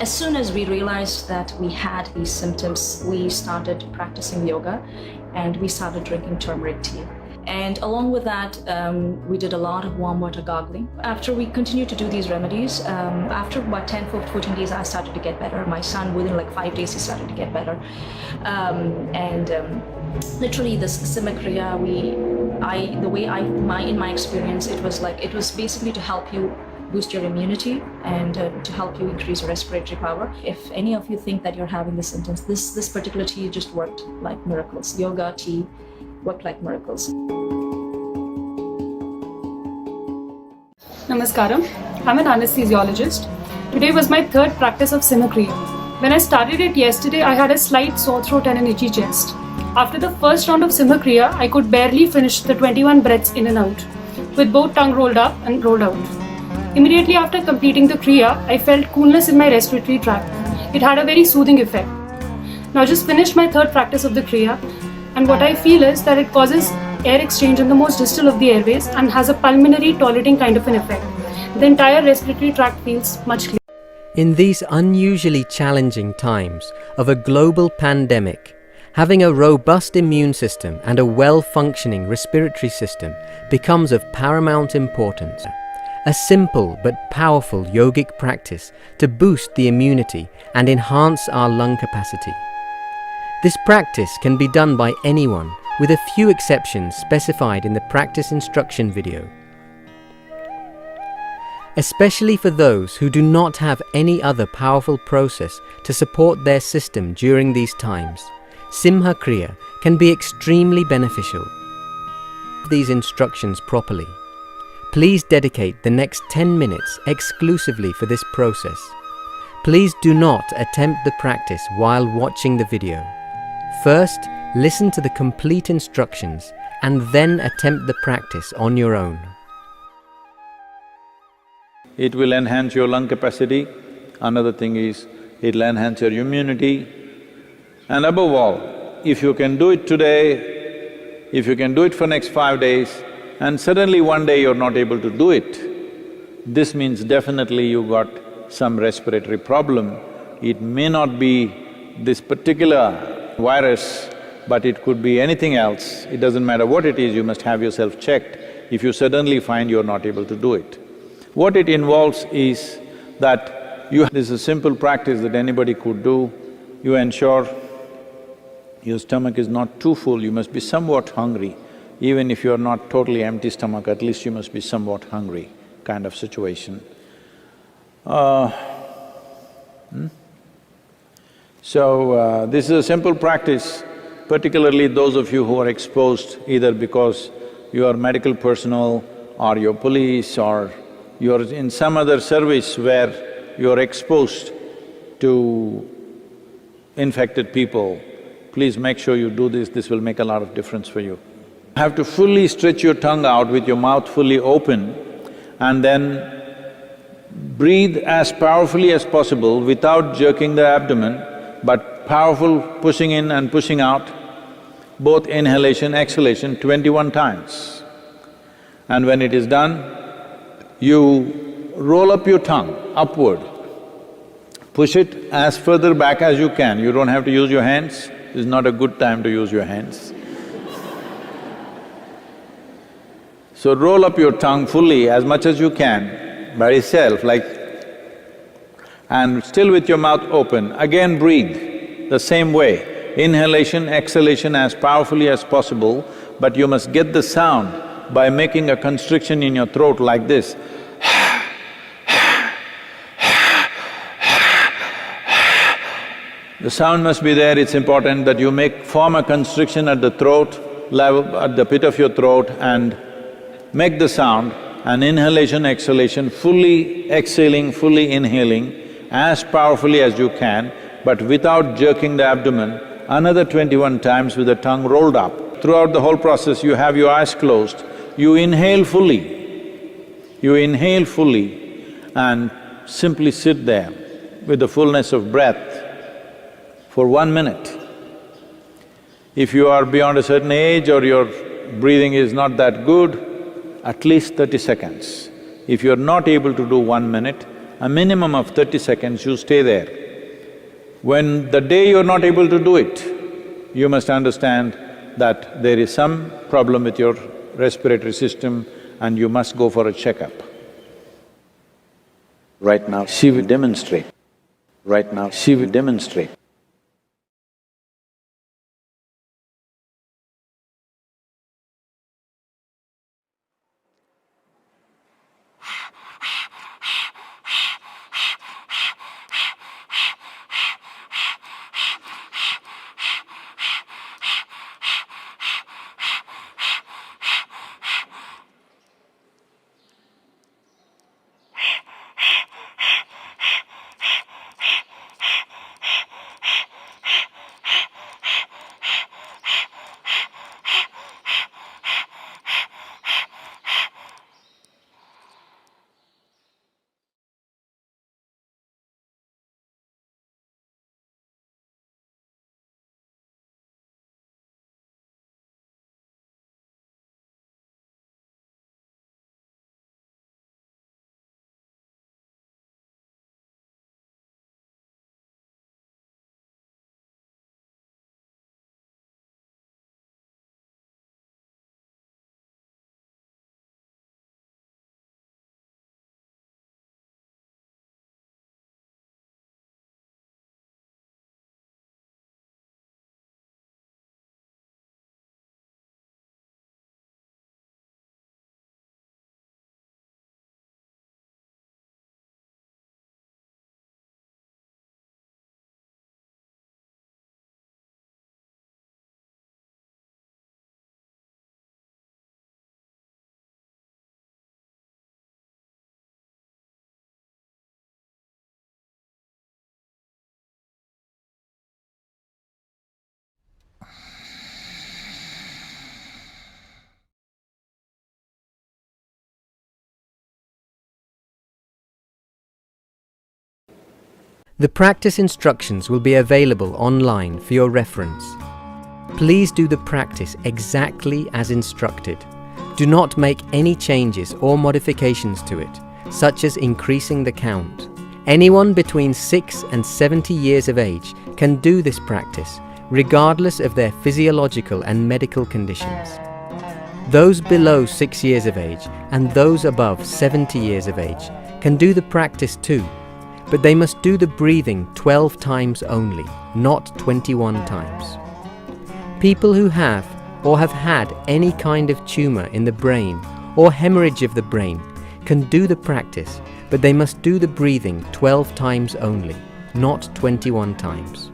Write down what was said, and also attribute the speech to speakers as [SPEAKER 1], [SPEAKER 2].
[SPEAKER 1] As soon as we realized that we had these symptoms, we started practicing yoga and we started drinking turmeric tea. And along with that, we did a lot of warm water gargling. After we continued to do these remedies, after about 10, 14 days, I started to get better. My son, within like 5 days, he started to get better. Literally this Simha Kriya, in my experience, it was basically to help you boost your immunity and to help you increase your respiratory power. If any of you think that you're having the symptoms, this particular tea just worked like miracles. Yoga tea worked like miracles.
[SPEAKER 2] Namaskaram, I'm an anesthesiologist. Today was my third practice of Simha Kriya. When I started it yesterday, I had a slight sore throat and an itchy chest. After the first round of Simha Kriya, I could barely finish the 21 breaths in and out, with both tongue rolled up and rolled out. Immediately after completing the Kriya, I felt coolness in my respiratory tract. It had a very soothing effect. Now I just finished my third practice of the Kriya, and what I feel is that it causes air exchange in the most distal of the airways and has a pulmonary tolerating kind of an effect. The entire respiratory tract feels much clearer.
[SPEAKER 3] In these unusually challenging times of a global pandemic, having a robust immune system and a well-functioning respiratory system becomes of paramount importance. A simple but powerful yogic practice to boost the immunity and enhance our lung capacity. This practice can be done by anyone, with a few exceptions specified in the practice instruction video. Especially for those who do not have any other powerful process to support their system during these times, Simha Kriya can be extremely beneficial. These instructions properly. Please dedicate the next 10 minutes exclusively for this process. Please do not attempt the practice while watching the video. First, listen to the complete instructions and then attempt the practice on your own.
[SPEAKER 4] It will enhance your lung capacity. Another thing is, it'll enhance your immunity. And above all, if you can do it today, if you can do it for next 5 days, and suddenly one day you're not able to do it, this means definitely you got some respiratory problem. It may not be this particular virus, but it could be anything else. It doesn't matter what it is, you must have yourself checked if you suddenly find you're not able to do it. What it involves is that this is a simple practice that anybody could do. You ensure your stomach is not too full, you must be somewhat hungry. Even if you're not totally empty stomach, at least you must be somewhat hungry kind of situation. This is a simple practice, particularly those of you who are exposed either because you are medical personnel or you're police or you're in some other service where you're exposed to infected people. Please make sure you do this will make a lot of difference for you. You have to fully stretch your tongue out with your mouth fully open and then breathe as powerfully as possible without jerking the abdomen, but powerful pushing in and pushing out, both inhalation, exhalation 21 times. And when it is done, you roll up your tongue upward, push it as further back as you can. You don't have to use your hands, this is not a good time to use your hands. So roll up your tongue fully as much as you can by itself, and still with your mouth open. Again breathe the same way, inhalation, exhalation as powerfully as possible, but you must get the sound by making a constriction in your throat like this. The sound must be there, it's important that you form a constriction at the throat level, at the pit of your throat, and make the sound, and inhalation, exhalation, fully exhaling, fully inhaling as powerfully as you can, but without jerking the abdomen, another 21 times with the tongue rolled up. Throughout the whole process, you have your eyes closed, you inhale fully and simply sit there with the fullness of breath for 1 minute. If you are beyond a certain age or your breathing is not that good, at least 30 seconds. If you're not able to do 1 minute, a minimum of 30 seconds, you stay there. When the day you're not able to do it, you must understand that there is some problem with your respiratory system and you must go for a checkup. Right now, she will demonstrate. Right now, she will demonstrate.
[SPEAKER 3] The practice instructions will be available online for your reference. Please do the practice exactly as instructed. Do not make any changes or modifications to it, such as increasing the count. Anyone between 6 and 70 years of age can do this practice, regardless of their physiological and medical conditions. Those below 6 years of age and those above 70 years of age can do the practice too, but they must do the breathing 12 times only, not 21 times. People who have or have had any kind of tumor in the brain or hemorrhage of the brain can do the practice, but they must do the breathing 12 times only, not 21 times.